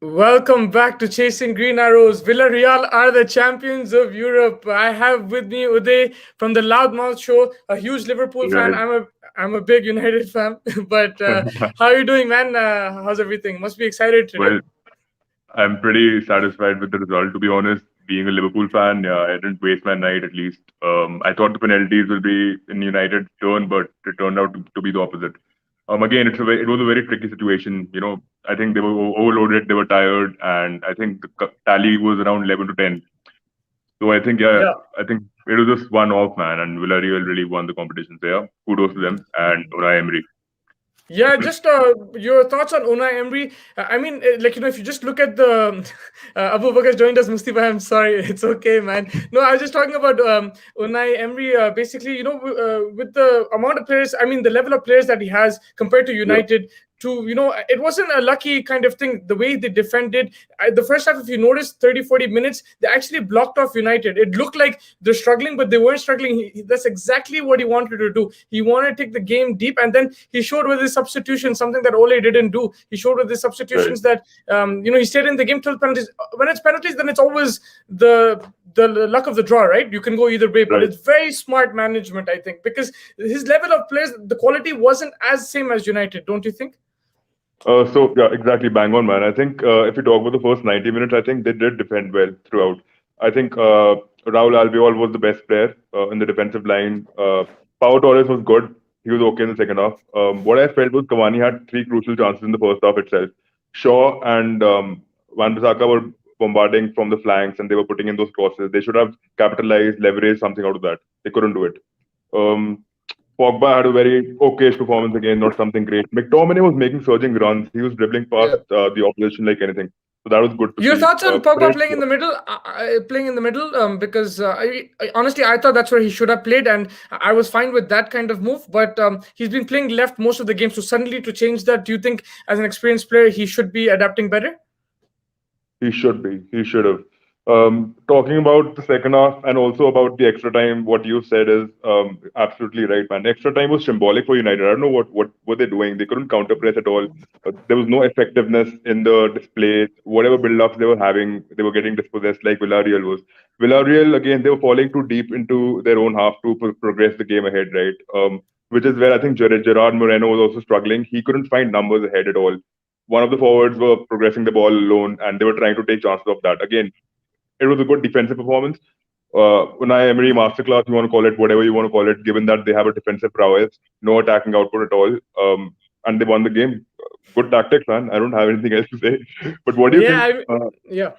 Welcome back to Chasing Green Arrows. Villarreal are the champions of Europe. I have with me Uday from the Loudmouth Show, a huge Liverpool fan. Right. I'm a big United fan. But how are you doing, man? How's everything? Must be excited today. Well, I'm pretty satisfied with the result, to be honest. Being a Liverpool fan, yeah, I didn't waste my night at least. I thought the penalties will be in United's turn, but it turned out to be the opposite. Again, it was a very tricky situation. I think they were overloaded, they were tired, and I think the tally was around 11 to 10. So I think, yeah, Yeah. I think it was just one off, man, and Villarreal really won the competition. So, yeah, kudos to them and Unai Emery. Yeah, just your thoughts on Unai Emery. I mean, if you just look at the Abu Bakar's joined us, Mustafa. I'm sorry, it's okay, man. No, I was just talking about Unai Emery. Basically, with the amount of players, I mean, the level of players that he has compared to Yeah, United. It wasn't a lucky kind of thing. The way they defended the first half, if you notice, 30, 40 minutes, they actually blocked off United. It looked like they're struggling, but they weren't struggling. That's exactly what he wanted to do. He wanted to take the game deep, and then he showed with his substitutions something that Ole didn't do. He showed with his right, substitutions that he stayed in the game till penalties. When it's penalties, then it's always the luck of the draw, right? You can go either way, but right. it's very smart management, I think, because his level of players, the quality wasn't as same as United, don't you think? So yeah, exactly, bang on, man. I think if you talk about the first 90 minutes, I think they did defend well throughout. I think Raul Albiol was the best player in the defensive line. Pau Torres was good. He was okay in the second half. What I felt was Cavani had three crucial chances in the first half itself. Shaw and Van Bissaka were bombarding from the flanks and they were putting in those crosses. They should have capitalized, leveraged something out of that. They couldn't do it. Um, Pogba had a very okay performance again, not something great. McTominay was making surging runs. He was dribbling past Yeah. the opposition like anything. So that was good to Your see. thoughts on Pogba Fred, playing in the middle? Playing in the middle, because honestly, I thought that's where he should have played, and I was fine with that kind of move. But he's been playing left most of the game, so suddenly to change that, do you think, as an experienced player, he should be adapting better? he should be. He should have. Talking about the second half and also about the extra time, what you said is absolutely right, man. Extra time was symbolic for United. I don't know what were they doing. They couldn't counter press at all. There was no effectiveness in the display. Whatever build-ups they were having, they were getting dispossessed like Villarreal was. Villarreal, again, they were falling too deep into their own half to progress the game ahead, right? Which is where I think Gerard Moreno was also struggling. He couldn't find numbers ahead at all. One of the forwards were progressing the ball alone, and they were trying to take chances of that. Again, it was a good defensive performance. Unai Emery masterclass, you want to call it whatever you want to call it, given that they have a defensive prowess, no attacking output at all, and they won the game. Good tactics, man. I don't have anything else to say. But what do you Yeah, think? yeah.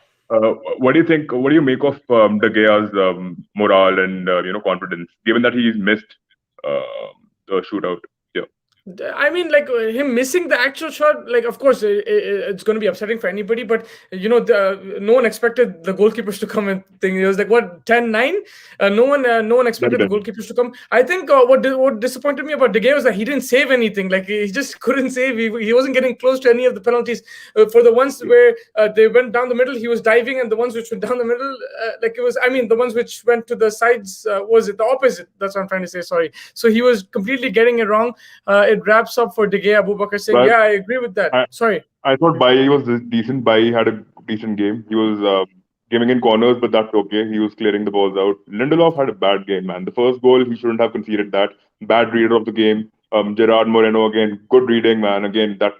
What do you think? What do you make of De Gea's morale and confidence, given that he's missed the shootout? Yeah, I mean, like him missing the actual shot. Like, of course, it's going to be upsetting for anybody. But no one expected the goalkeepers to come and think it was like what 10-9. No one never expected the done. goalkeepers to come. I think what disappointed me about De Gea was that he didn't save anything. Like he just couldn't save. He wasn't getting close to any of the penalties. For the ones where they went down the middle, he was diving, and the ones which went down the middle, like it was. I mean, the ones which went to the sides, was it the opposite? That's what I'm trying to say. Sorry. So he was completely getting it wrong. It wraps up for De Gea. Abu Bakar saying, But "Yeah, I agree with that." I, Sorry. I thought Bailly was decent. Bailly had a decent game. He was giving in corners, but that's okay. He was clearing the balls out. Lindelof had a bad game, man. The first goal, he shouldn't have conceded that. Bad reader of the game. Gerard Moreno again, good reading, man. Again, that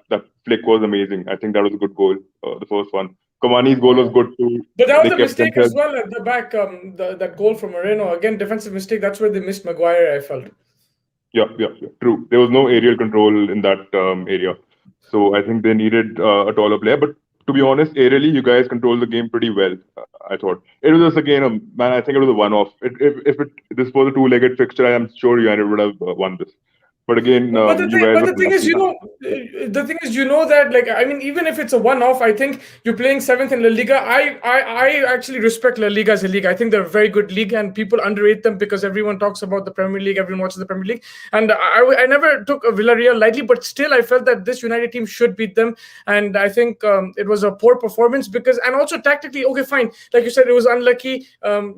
flick was amazing. I think that was a good goal, the first one. Cavani's goal was Yeah. good too. But that They was a kept mistake as themselves. well at the back. That goal from Moreno again, defensive mistake. That's where they missed Maguire. I felt. Yeah, yeah, yeah. True. There was no aerial control in that area. So I think they needed a taller player. But to be honest, aerially, you guys controlled the game pretty well. I thought it was just again, man. I think it was a one-off. This was a two-legged fixture, I am sure United would have won this. But again, But the you thing, guys but were the thing is, unlucky, man. that, like, I mean, even if it's a one-off, I think you're playing seventh in La Liga. I actually respect La Liga as a league. I think they're a very good league, and people underrate them because everyone talks about the Premier League, everyone watches the Premier League, and I never took a Villarreal lightly, but still, I felt that this United team should beat them, and I think it was a poor performance because, and also tactically, okay, fine, like you said, it was unlucky.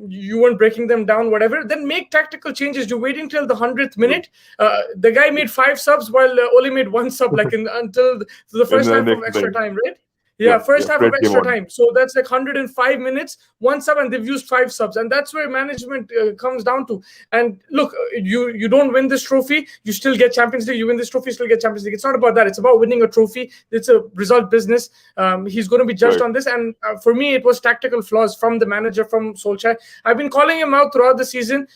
You weren't breaking them down, whatever. Then make tactical changes. You're waiting till the 100th True. minute. The guy made five subs while Oli made one sub, like until the And first then half of next extra time. time, right? Yeah, first half of Fred came extra on. time. So that's like 105 minutes, one sub, and they've used 5 subs, and that's where management comes down to. And look, you don't win this trophy, you still get Champions League. You win this trophy, you still get Champions League. It's not about that. It's about winning a trophy. It's a result business. He's going to be judged Right. on this, and for me, it was tactical flaws from the manager, from Solskjaer. I've been calling him out throughout the season.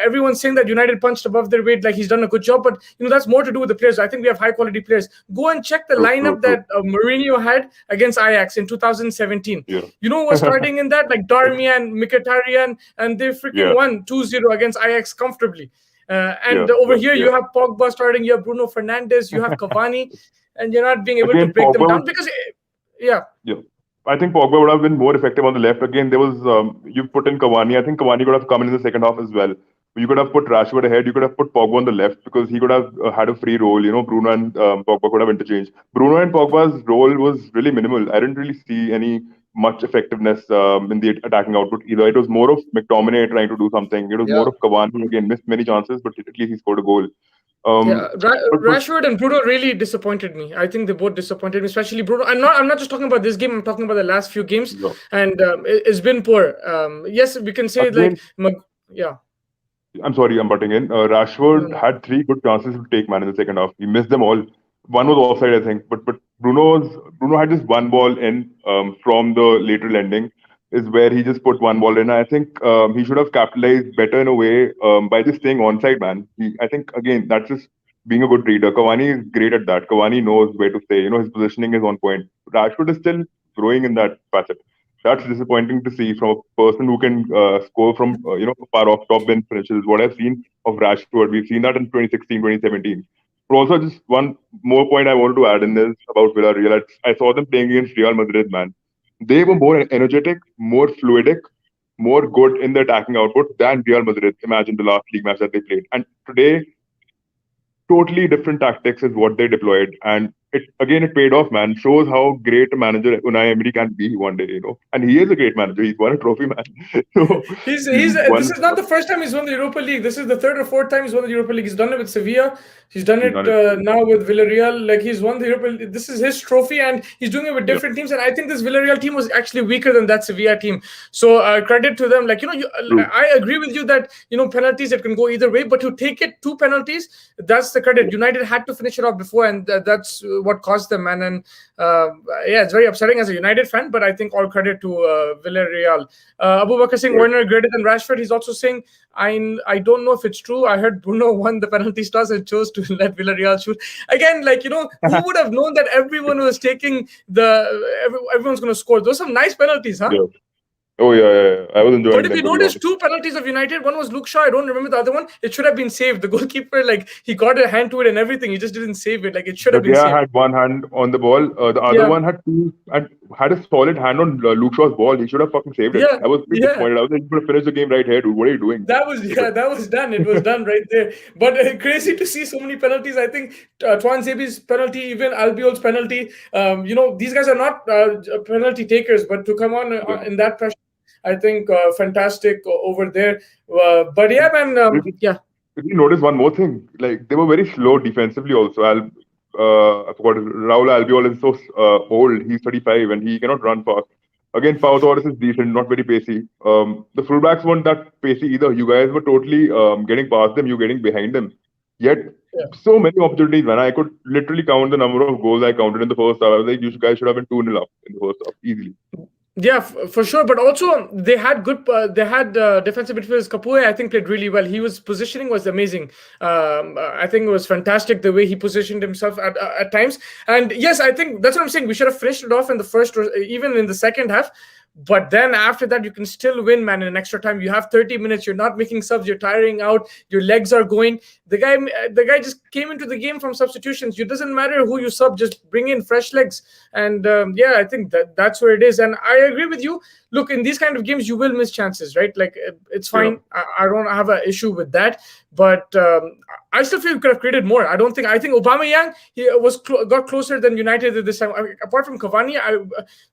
Everyone's saying that United punched above their weight, like he's done a good job, but that's more to do with the players. I think we have high quality players. Go and check the True, lineup true. that Mourinho had against Ajax in 2017. Yeah. You know who was starting in that? Like Darmian, Mkhitaryan, and they freaking Yeah. won 2-0 against Ajax comfortably. And Yeah. over Yeah. here, you Yeah. have Pogba starting, you have Bruno Fernandes, you have Cavani, and you're not being able to Again, break them Pogba down was, because, yeah. yeah. I think Pogba would have been more effective on the left. Again, there was you put in Cavani. I think Cavani could have come in the second half as well. You could have put Rashford ahead. You could have put Pogba on the left because he could have had a free role. Bruno and Pogba could have interchanged. Bruno and Pogba's role was really minimal. I didn't really see any much effectiveness in the attacking output either. It was more of McTominay trying to do something. It was more of Cavani again missed many chances, but at least he scored a goal. Yeah, But Rashford and Bruno really disappointed me. I think they both disappointed me, especially Bruno. I'm not just talking about this game. I'm talking about the last few games, yeah. and it's been poor. Yes, we can say Again, yeah. I'm sorry, I'm butting in. No, Rashford no. had 3 good chances to take man in the second half. He missed them all. One was offside, I think. But Bruno had just one ball in from the lateral ending, is where he just put one ball in. I think he should have capitalized better in a way by just staying onside, man. I think again that's just being a good reader. Cavani is great at that. Cavani knows where to stay. His positioning is on point. Rashford is still growing in that facet. That's disappointing to see from a person who can score from far off top bench finishes. What I've seen of Rashford, we've seen that in 2016, 2017. But also, just one more point I wanted to add in this about Villarreal. I saw them playing against Real Madrid, man. They were more energetic, more fluidic, more good in the attacking output than Real Madrid. Imagine the last league match that they played. And today, totally different tactics is what they deployed, and it paid off, man. Shows how great a manager Unai Emery can be one day, and he is a great manager. He's won a trophy, man. So He's he's this won. is not the first time he's won the Europa League. This is the third or fourth time he's won the Europa League. He's done it with Sevilla. He's done He's it done it. now with Villarreal. Like he's won the Europa League. This is his trophy, and he's doing it with Yeah. different teams. And I think this Villarreal team was actually weaker than that Sevilla team. So credit to them. Like True. I agree with you that penalties, it can go either way. But to take it 2 penalties, that's the credit. United had to finish it off before, and that's what caused them, man. And yeah, it's very upsetting as a United fan. But I think all credit to Villarreal. Abu Bakr saying Right. Werner greater than Rashford. He's also saying I don't know if it's true. I heard Bruno won the penalty toss and chose to let Villarreal shoot. Again, who would have known that everyone was taking everyone's going to score? Those are some nice penalties, huh? Yeah. Oh yeah. I was enjoying But if them, you to be notice, honest. 2 penalties of United, one was Luke Shaw. I don't remember the other one. It should have been saved. The goalkeeper, he got a hand to it and everything. He just didn't save it. Like it should have The been guy saved. had one hand on the ball. The other Yeah, one had two and had a solid hand on Luke Shaw's ball. He should have fucking saved it. yeah, I was pretty yeah. disappointed. I was like, you could have finished the game right here, dude. What are you doing? That was done. It was done right there. But crazy to see so many penalties. I think Tuan Zebi's penalty, even Albiol's penalty. These guys are not penalty takers, but to come on Yeah. in that pressure, I think fantastic over there. But yeah, man. Yeah. Did you notice one more thing? Like they were very slow defensively also. I forgot Raul Albiol is so old. He's 35 and he cannot run fast. Again, Pau Torres is decent, not very pacey. The fullbacks weren't that pacey either. You guys were totally getting past them. You getting behind them. Yet Yeah. so many opportunities, man. I could literally count the number of goals I counted in the first half. I was like, you guys should have been 2-0 up in the first half easily. Yeah, for sure. But also they had good. They had defensive midfielders. Capoue, I think, played really well. His positioning was amazing. I think it was fantastic the way he positioned himself at times. And yes, I think that's what I'm saying. We should have finished it off in the first, or even in the second half. But then after that, you can still win, man. In extra time, you have 30 minutes. You're not making subs. You're tiring out. Your legs are going. The guy just came into the game from substitutions. It doesn't matter who you sub. Just bring in fresh legs. And yeah, I think that's where it is. And I agree with you. look, in these kind of games, you will miss chances, right? Like it's fine. I don't have an issue with that, but I still feel we could have created more. I think Aubameyang got closer than United at this time. Apart from Cavani,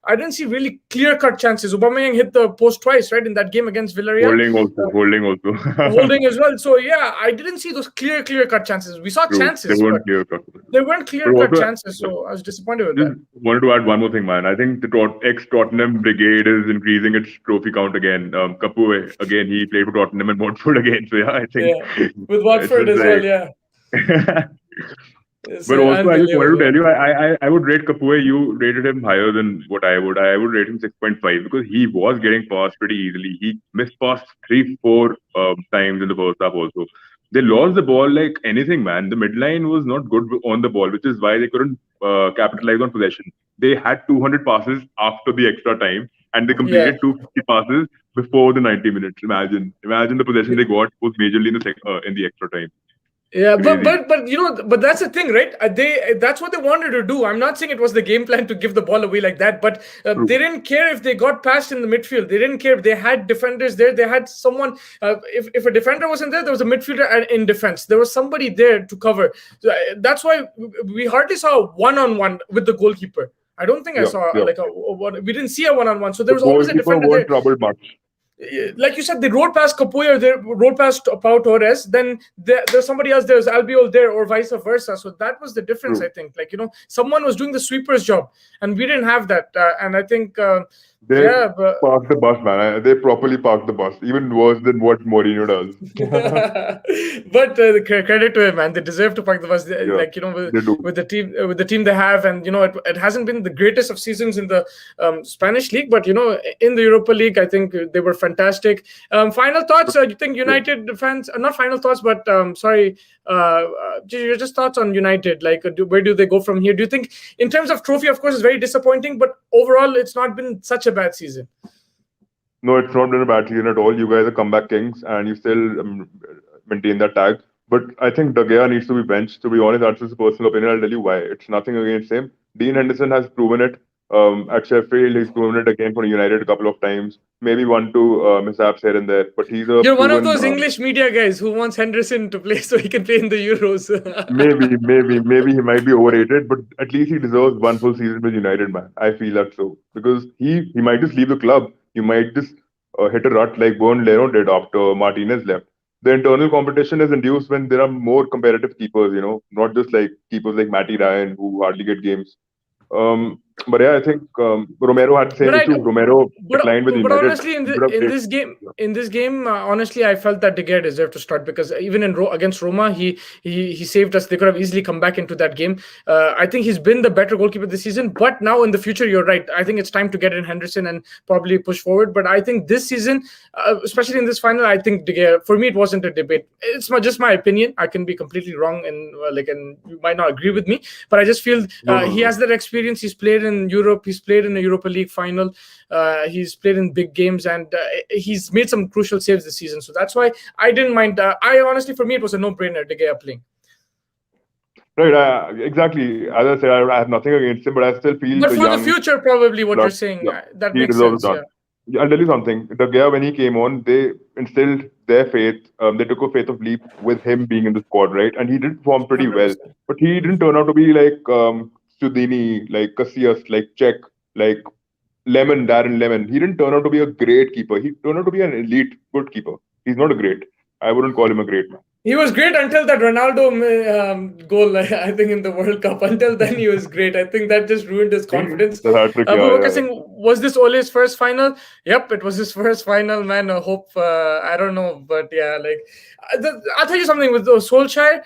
I didn't see really clear-cut chances. Aubameyang hit the post twice, right, in that game against Villarreal. Holding also. Holding as well. So yeah, I didn't see those clear-cut chances. We saw chances, they weren't clear-cut. They weren't clear-cut chances, so I was disappointed with that. Wanted to add one more thing, man. I think the ex-Tottenham brigade is increasing its trophy count again. Capoue, again, he played for Tottenham and Watford again. So yeah, I think with Watford as well, yeah. But also, I just wanted to tell you, I would rate Capoue. You rated him higher than what I would. I would rate him 6.5 because he was getting past pretty easily. He missed past 3-4 times in the first half also. They lost the ball like anything, man. The midline was not good on the ball, which is why they couldn't capitalize on possession. They had 200 passes after the extra time, and they completed 250 passes before the 90 minutes. Imagine the possession they got was majorly in the extra time. Yeah, but that's the thing, right? That's what they wanted to do. I'm not saying it was the game plan to give the ball away like that, but they didn't care if they got past in the midfield. They didn't care if they had defenders there. They had someone. If a defender wasn't there was a midfielder in defense. There was somebody there to cover. So, that's why we hardly saw one-on-one with the goalkeeper. I don't think I saw we didn't see a one-on-one. So there was always a defender there. Troubled much. Like you said, they rode past Capoue or they rode past Pau Torres. Then there's somebody else. There's Albiol there, or vice versa. So that was the difference, I think. Like, someone was doing the sweeper's job, and we didn't have that. And I think they parked the bus, man. They properly parked the bus, even worse than what Mourinho does. But credit to him, man. They deserve to park the bus. With the team they have, and it hasn't been the greatest of seasons in the Spanish league, but in the Europa League, I think they were fantastic. Final thoughts? You think United fans? Not final thoughts, but just thoughts on United. Like, where do they go from here? Do you think, in terms of trophy, of course, it's very disappointing, but overall, it's not been such a bad season? No, it's not been a bad season at all. You guys are comeback kings, and you still maintain that tag. But I think De Gea needs to be benched. To be honest, that's just a personal opinion. I'll tell you why. It's nothing against him. Dean Henderson has proven it. At Sheffield, he's proven it again for United a couple of times. Maybe 1-2 mishaps here and there. But you're one of those English media guys who wants Henderson to play so he can play in the Euros. maybe he might be overrated, but at least he deserves one full season with United, man. I feel that so. Because he might just leave the club. He might just hit a rut like Bernd Leno did after Martinez left. The internal competition is induced when there are more competitive keepers, not just like keepers like Matty Ryan who hardly get games. But yeah, I think Romero had the same issue. Romero declined with United. But honestly, in this game, honestly, I felt that De Gea deserved to start because even against Roma, he saved us. They could have easily come back into that game. I think he's been the better goalkeeper this season. But now in the future, you're right. I think it's time to get in Henderson and probably push forward. But I think this season, especially in this final, I think De Gea, for me, it wasn't a debate. It's just my opinion. I can be completely wrong and you might not agree with me. But I just feel he has that experience. He's played in Europe, he's played in a Europa League final, he's played in big games, and he's made some crucial saves this season. So that's why I didn't mind. I honestly, for me, it was a no-brainer, De Gea playing. Right, exactly. As I said, I have nothing against him, but I still feel. But for the future, probably what you're saying, that makes sense. Yeah. I'll tell you something. De Gea, when he came on, they instilled their faith. They took a faith of leap with him being in the squad, right? And he did perform pretty 100%. Well. But he didn't turn out to be like Sudini, like Casillas, like Czech, like Darren Lemon. He didn't turn out to be a great keeper. He turned out to be an elite good keeper. He's not a great. I wouldn't call him a great man. He was great until that Ronaldo goal, I think, in the World Cup. Until then, he was great. I think that just ruined his confidence. Was this Ole's first final? Yep, it was his first final, man. I hope, I don't know. But yeah, I'll tell you something with Solskjaer.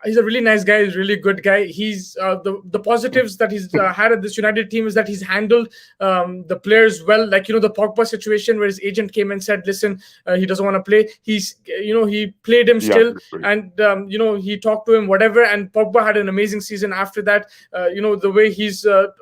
He's a really nice guy. He's a really good guy. He's the positives that he's had at this United team is that he's handled the players well. Like, the Pogba situation where his agent came and said, listen, he doesn't want to play. He's, he played him still. And, he talked to him, whatever. And Pogba had an amazing season after that. The way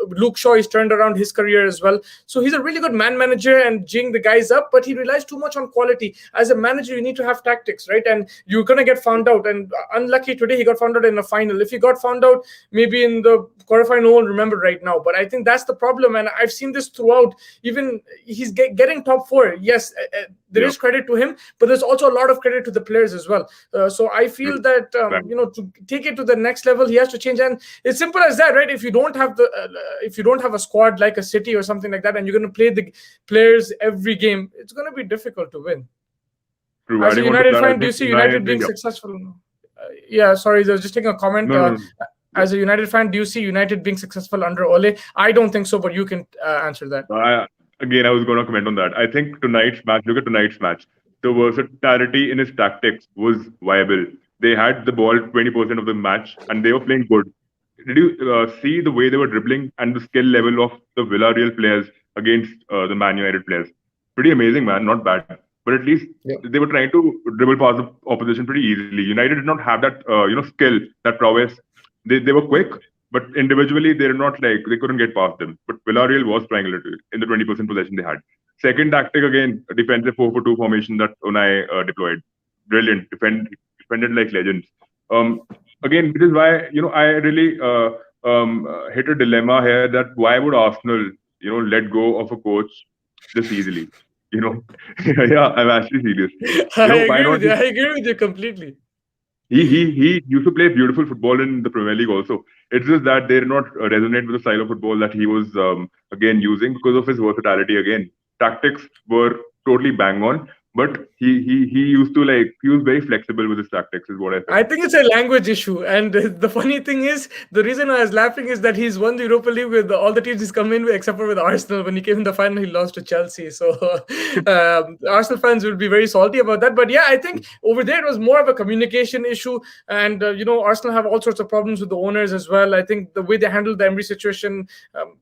Luke Shaw, he's turned around his career as well. So he's a really good man manager and jing the guys up, but he relies too much on quality. As a manager, you need to have tactics, right? And you're going to get found out. And unlucky today, he got got found out in a final. If he got found out maybe in the quarterfinal, no one remembered right now. But I think that's the problem, and I've seen this throughout. Even he's getting top four. Yes, there is credit to him, but there's also a lot of credit to the players as well. So I feel that to take it to the next level, he has to change. And it's simple as that, right? If you don't have a squad like a City or something like that, and you're going to play the players every game, it's going to be difficult to win. True. As a United fan, do you see United being successful? Yeah, sorry, I was just taking a comment. No. As a United fan, do you see United being successful under Ole? I don't think so, but you can answer that. Again, I was going to comment on that. I think tonight's match, look at tonight's match. The versatility in his tactics was viable. They had the ball 20% of the match, and they were playing good. Did you see the way they were dribbling and the skill level of the Villarreal players against the Man United players? Pretty amazing, man. Not bad. But at least they were trying to dribble past the opposition pretty easily. United did not have that, skill, that prowess. They were quick, but individually they're not they couldn't get past them. But Villarreal was trying a little in the 20% possession they had. Second tactic again, a defensive 4-4-2 formation that Unai deployed. Brilliant, defended like legends. Again, which is why I really hit a dilemma here that why would Arsenal let go of a coach this easily? Yeah, I'm actually serious. I agree with you completely. He used to play beautiful football in the Premier League also. It's just that they did not resonate with the style of football that he was again using because of his versatility. Again, tactics were totally bang on, but he used to he was very flexible with his tactics, is what I think. I think it's a language issue, and the funny thing is, the reason I was laughing is that he's won the Europa League with all the teams he's come in with, except for with Arsenal. When he came in the final, he lost to Chelsea. So Arsenal fans will be very salty about that. But yeah, I think over there it was more of a communication issue, and Arsenal have all sorts of problems with the owners as well. I think the way they handled the Emery situation,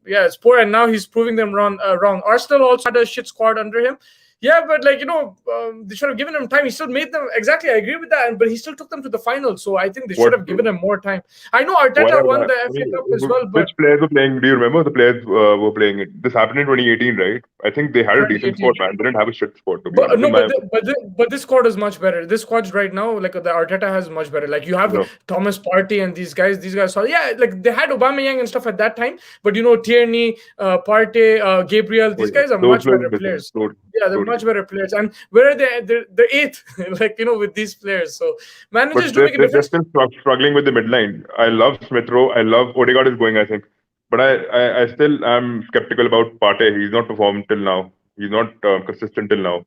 it's poor, and now he's proving them wrong. Arsenal also had a shit squad under him. Yeah, but they should have given him time. He still made them exactly. I agree with that, but he still took them to the final. So I think they should have given him more time. I know Arteta won the FA Cup as well. But which players were playing? Do you remember the players were playing it? This happened in 2018, right? I think they had a decent squad, man. They didn't have a shit squad. But this squad is much better. This squad right now, the Arteta has much better. You have Thomas Partey and these guys. These guys, they had Aubameyang and stuff at that time. But Tierney, Partey, Gabriel, these guys are much better players. Yeah, they're much better players. And where are they? They're eighth, with these players. So managers do make a difference. They're still struggling with the midline. I love Smith Rowe. I love Odegaard is going, I think. But I still am skeptical about Partey. He's not performed till now. He's not consistent till now.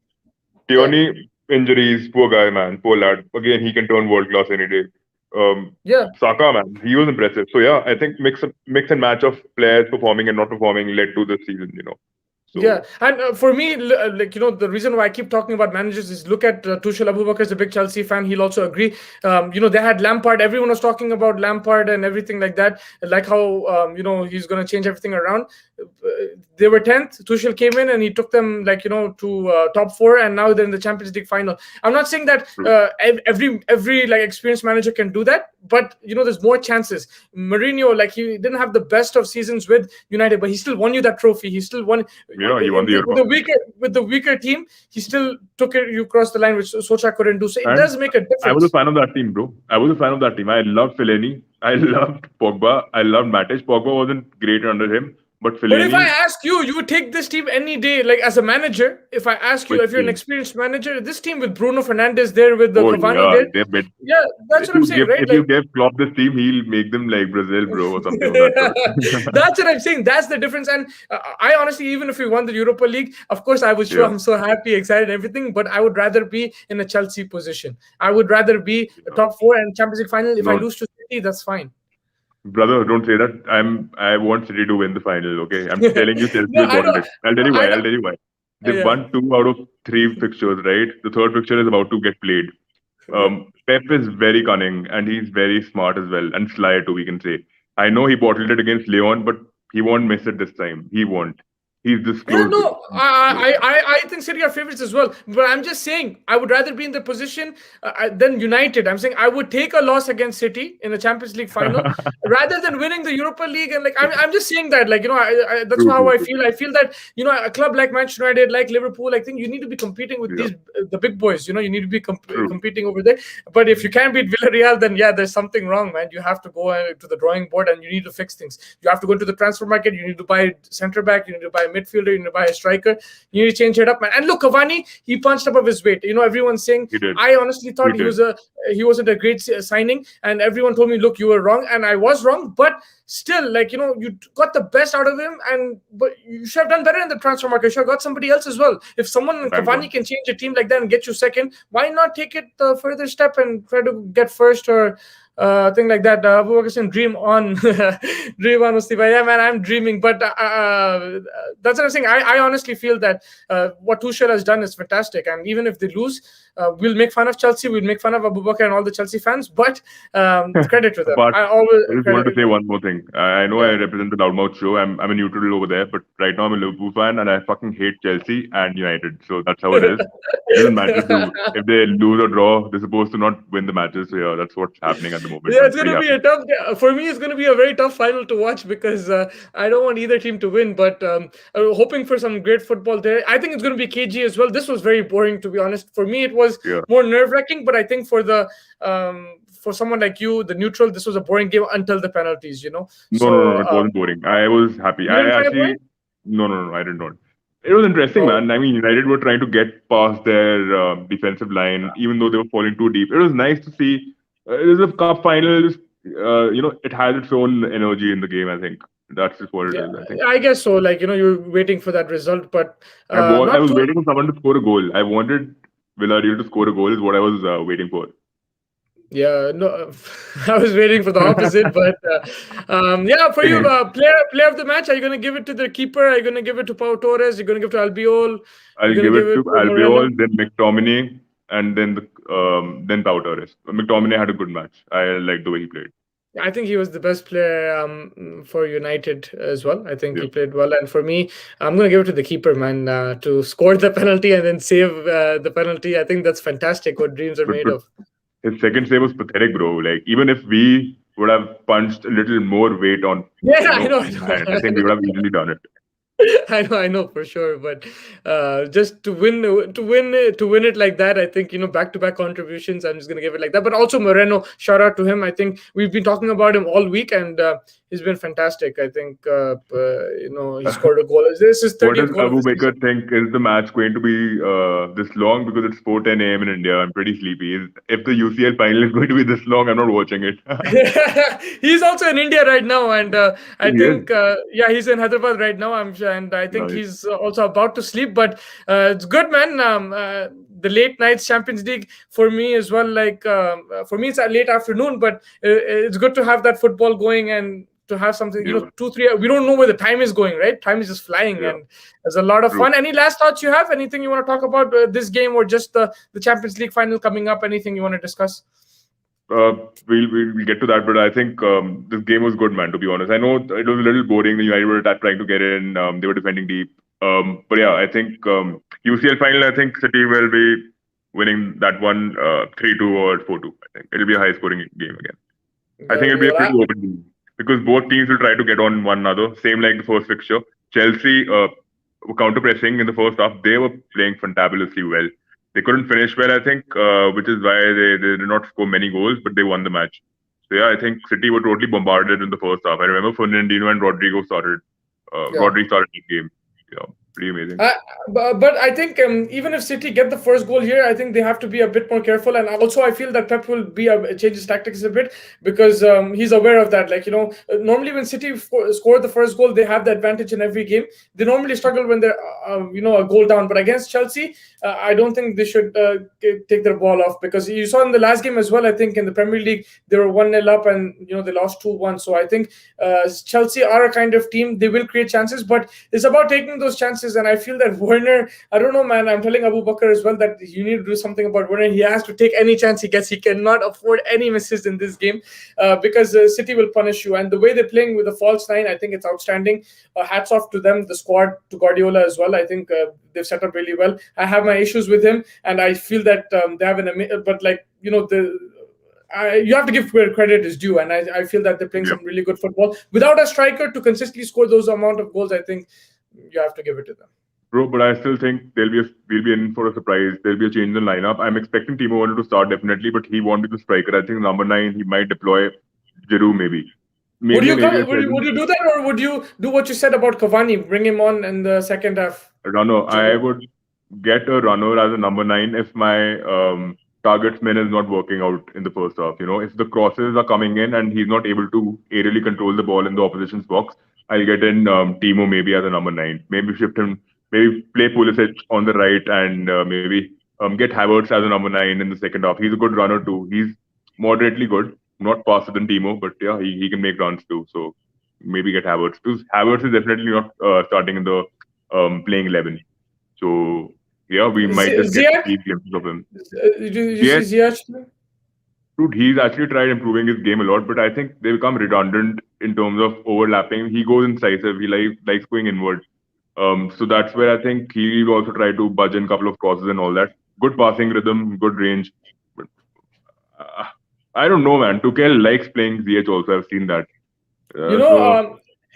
Tierney, injuries, poor guy, man. Poor lad. Again, he can turn world class any day. Saka, man, he was impressive. So yeah, I think mix and match of players performing and not performing led to this season, So. Yeah, and for me, the reason why I keep talking about managers is look at Tuchel. Abubakar is a big Chelsea fan. He'll also agree. They had Lampard. Everyone was talking about Lampard and everything like that, like how he's going to change everything around. They were 10th. Tuchel came in and he took them to top 4, and now they're in the Champions League final. I'm not saying that every experienced manager can do that, but there's more chances. Mourinho, he didn't have the best of seasons with United, but he still won you that trophy. He still won. He won the Europa. With the weaker team, he still took you across the line, which Solskjaer couldn't do. So it does make a difference. I was a fan of that team, bro. I was a fan of that team. I loved Fellaini. I loved Pogba. I loved Matic. Pogba wasn't great under him. But if I ask you, you would take this team any day, as a manager. If I ask you, if you're an experienced manager, this team with Bruno Fernandes there, with the Cavani there. Yeah, that's what I'm saying, right? If you give Klopp this team, he'll make them like Brazil, bro, or something like that. That's what I'm saying. That's the difference. And I honestly, even if we won the Europa League, of course, I would show I'm so happy, excited, and everything. But I would rather be in a Chelsea position. I would rather be top 4 and Champions League final. If I lose to City, that's fine. Brother, don't say that. I want City to win the final, okay? I'm telling you, Chelsea will win it. I'll tell you why. They've won 2 out of 3 fixtures, right? The third fixture is about to get played. Pep is very cunning and he's very smart as well, and sly too, we can say. I know he bottled it against Lyon, but he won't miss it this time. He won't. he's this Yeah, close to no, I think City are favorites as well. But I'm just saying, I would rather be in the position than United. I'm saying I would take a loss against City in the Champions League final rather than winning the Europa League. And like, I'm just saying that, like, that's True, how true, I true. feel. I feel that, a club like Manchester United, like Liverpool, I think you need to be competing with Yeah, these the big boys. You need to be true. competing over there. But if you can't beat Villarreal, then yeah, there's something wrong, man. You have to go to the drawing board and you need to fix things. You have to go to the transfer market. You need to buy center back. You need to buy a midfielder. You need to buy a striker. You need to change it up, man. And look, Cavani, he punched above his weight. Everyone's saying, He did. I honestly He thought did. he wasn't a great signing, and everyone told me, look, you were wrong, and I was wrong. But still, like, you got the best out of him, but you should have done better in the transfer market. You should have got somebody else as well. If someone Bang Cavani on. can change a team like that and get you second, why not take it the further step and try to get first or thing like that? Abu Bakr Hussain, dream on. Dream on, Mustafa. Yeah, man, I'm dreaming. But that's what I'm saying. I honestly feel that what Tuchel has done is fantastic. And even if they lose, we'll make fun of Chelsea. We'll make fun of Abu Bakr and all the Chelsea fans. But credit to them. But I always I just wanted to credit. say one more thing. I know I Yeah. represent the Loudmouth show. I'm a neutral over there, but right now I'm a Liverpool fan and I fucking hate Chelsea and United. So that's how it is. It doesn't matter if they lose or draw. They're supposed to not win the matches. So yeah, that's what's happening at the moment. Yeah, I'm it's pretty gonna be happy. a tough. For me, it's gonna be a very tough final to watch because I don't want either team to win. But I'm hoping for some great football there. I think it's gonna be KG as well. This was very boring, to be honest. For me, it was Yeah. more nerve wracking. But I think for someone like you, the neutral, this was a boring game until the penalties. No, no, no, So it wasn't boring. I was happy. you I didn't find it boring? actually, no, no, no, I did not. It was interesting, Oh, man. I mean, United were trying to get past their defensive line, even though they were falling too deep. It was nice to see. It is a cup final. It has its own energy in the game. I think that's just what it yeah, is. I think I guess so. Like you're waiting for that result, but I not was too. waiting for someone to score a goal. I wanted Villarreal to score a goal. Is what I was waiting for. Yeah, no, I was waiting for the opposite, but yeah, for you, player of the match, are you going to give it to the keeper? Are you going to give it to Pau Torres? You're going to give it to Albiol? I'll You're going give to give it it to to Albiol, Moreno? then McTominay, and then Pau Torres. McTominay had a good match. I liked the way he played. I think he was the best player for United as well. I think Yeah, he played well, and for me, I'm going to give it to the keeper, man, to score the penalty and then save the penalty. I think that's fantastic. What dreams are made but of. his second save was pathetic, bro. Like even if we would have punched a little more weight on, Yeah, I know, I on hand, I know. think we would have easily done it. I know for sure, but just to win it like that, I think back-to-back contributions. I'm just gonna give it like that. But also Moreno, shout out to him. I think we've been talking about him all week, and he's been fantastic. I think he scored a goal. This is his What does 30th goal of Abu the season. Bakr think? Is the match going to be this long? Because it's 4:10 a.m. in India. I'm pretty sleepy. If the UCL final is going to be this long, I'm not watching it. He's also in India right now, and I He is. think yeah, he's in Hyderabad right now. And I think Nice. he's also about to sleep. But it's good, man. The late nights Champions League for me as well. Like for me, it's a late afternoon, but it's good to have that football going and to have something. Yeah. 2, 3. We don't know where the time is going, right? Time is just flying, Yeah. and there's a lot of True. fun. Any last thoughts you have? Anything you want to talk about this game or just the Champions League final coming up? Anything you want to discuss? We'll get to that, but I think this game was good, man. To be honest, I know it was a little boring. The United were trying to get in. They were defending deep. But yeah, I think UCL final. I think City will be winning that one 3-2 or 4-2. I think it'll be a high-scoring game again. I think it'll be a pretty open game because both teams will try to get on one another. Same like the first fixture. Chelsea were counter-pressing in the first half. They were playing fantabulously well. They couldn't finish well, I think, which is why they did not score many goals, but they won the match. So yeah, I think City were totally bombarded in the first half. I remember Fernandinho and Rodrigo started. Rodri started the game. Yeah, pretty amazing. But I think even if City get the first goal here, I think they have to be a bit more careful. And also, I feel that Pep will change his tactics a bit because he's aware of that. Like normally when City score the first goal, they have the advantage in every game. They normally struggle when they're a goal down. But against Chelsea, I don't think they should take their ball off because you saw in the last game as well. I think in the Premier League they were 1-0 up and they lost 2-1. So I think Chelsea are a kind of team, they will create chances, but it's about taking those chances chances. And I feel that Werner, I don't know, man. I'm telling Abu Bakr as well that you need to do something about Werner. He has to take any chance he gets. He cannot afford any misses in this game because City will punish you. And the way they're playing with the false nine, I think it's outstanding. Hats off to them, the squad, to Guardiola as well. I think they've set up really well. I have my issues with him, and I feel that they have but like, you know, you have to give where credit is due, and I feel that they're playing some really good football. Without a striker to consistently score those amount of goals, I think you have to give it to them. Bro, but I still think we'll be in for a surprise. There'll be a change in lineup. I'm expecting Timo Werner to start definitely, but he won't be the striker. I think number 9 he might deploy Giroud maybe. Would you do that, or would you do what you said about Cavani, bring him on in the second half? Runner. I would get a runner as a number 9 if my targetsman is not working out in the first half. You know, if the crosses are coming in and he's not able to aerially control the ball in the opposition's box, I'll get in Timo maybe as a number 9. Maybe shift him. Maybe play Pulisic on the right and maybe get Havertz as a number 9 in the second half. He's a good runner too. He's moderately good, not faster than Timo, but yeah, he can make runs too. So maybe get Havertz. Because Havertz is definitely not starting in the playing 11. So yeah, we might just get these glimpses of him. Did you see Ziyech? Dude, he's actually tried improving his game a lot, but I think they become redundant in terms of overlapping. He goes incisive. He likes going inward. So that's where I think he will also try to budge in a couple of crosses and all that. Good passing rhythm, good range. But I don't know, man. Tuchel likes playing Ziyech also. I've seen that.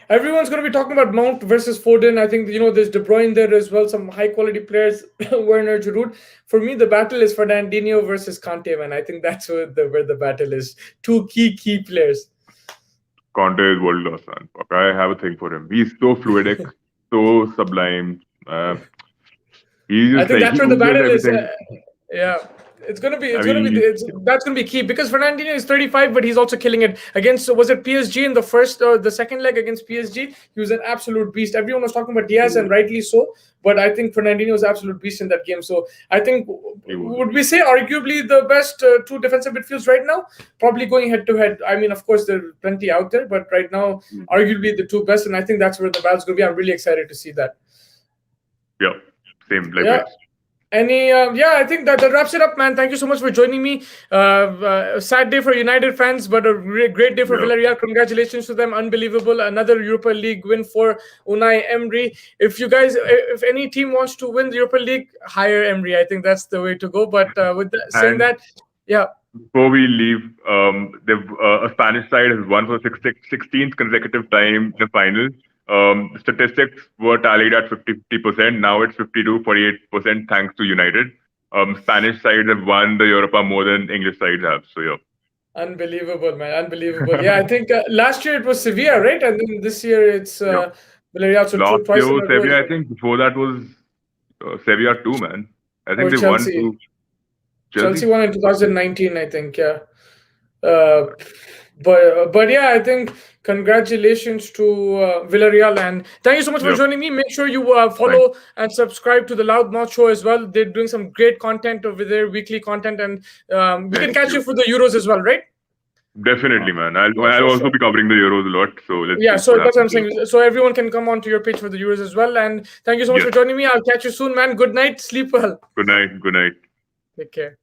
Everyone's going to be talking about Mount versus Foden. I think, there's De Bruyne there as well. Some high-quality players, Werner, Giroud. For me, the battle is Fernandinho versus Kante, man. I think that's where the battle is. Two key players. Kante is world class, man. Fuck, I have a thing for him. He's so fluidic, so sublime. I think that's where the battle is. Yeah. It's gonna be that's gonna be key because Fernandinho is 35, but he's also killing it against. Was it PSG in the first or the second leg against PSG? He was an absolute beast. Everyone was talking about Diaz, and rightly so. But I think Fernandinho was an absolute beast in that game. So I think would we say arguably the best two defensive midfields right now? Probably going head to head. I mean, of course, there are plenty out there, but right now, arguably the two best, and I think that's where the battle's gonna be. I'm really excited to see that. Yeah, same. Likewise. I think that wraps it up, man. Thank you so much for joining me. Sad day for United fans, but a great day for Villarreal. Congratulations to them. Unbelievable. Another Europa League win for Unai Emery. If any team wants to win the Europa League, hire Emery. I think that's the way to go. But saying that, yeah. Before we leave, a Spanish side has won for the 16th consecutive time in the final. The statistics were tallied at 50%. Now it's 52-48% thanks to United. Spanish sides have won the Europa more than English sides have. So yeah. Unbelievable, man. Unbelievable. Yeah, I think last year it was Sevilla, right? And then this year it's Villarreal. So last year was Sevilla. I think before that was Sevilla too, man. I think they won to Chelsea won in 2019, I think. Yeah. But yeah, I think congratulations to Villarreal, and thank you so much for joining me. Make sure you follow and subscribe to the Loudmouth Show as well. They're doing some great content over there, weekly content, and we can catch you for the Euros as well, right? Definitely, man. I'll also be covering the Euros a lot. So let's so that's what I'm saying. So everyone can come onto your page for the Euros as well. And thank you so much for joining me. I'll catch you soon, man. Good night. Sleep well. Good night. Good night. Take care.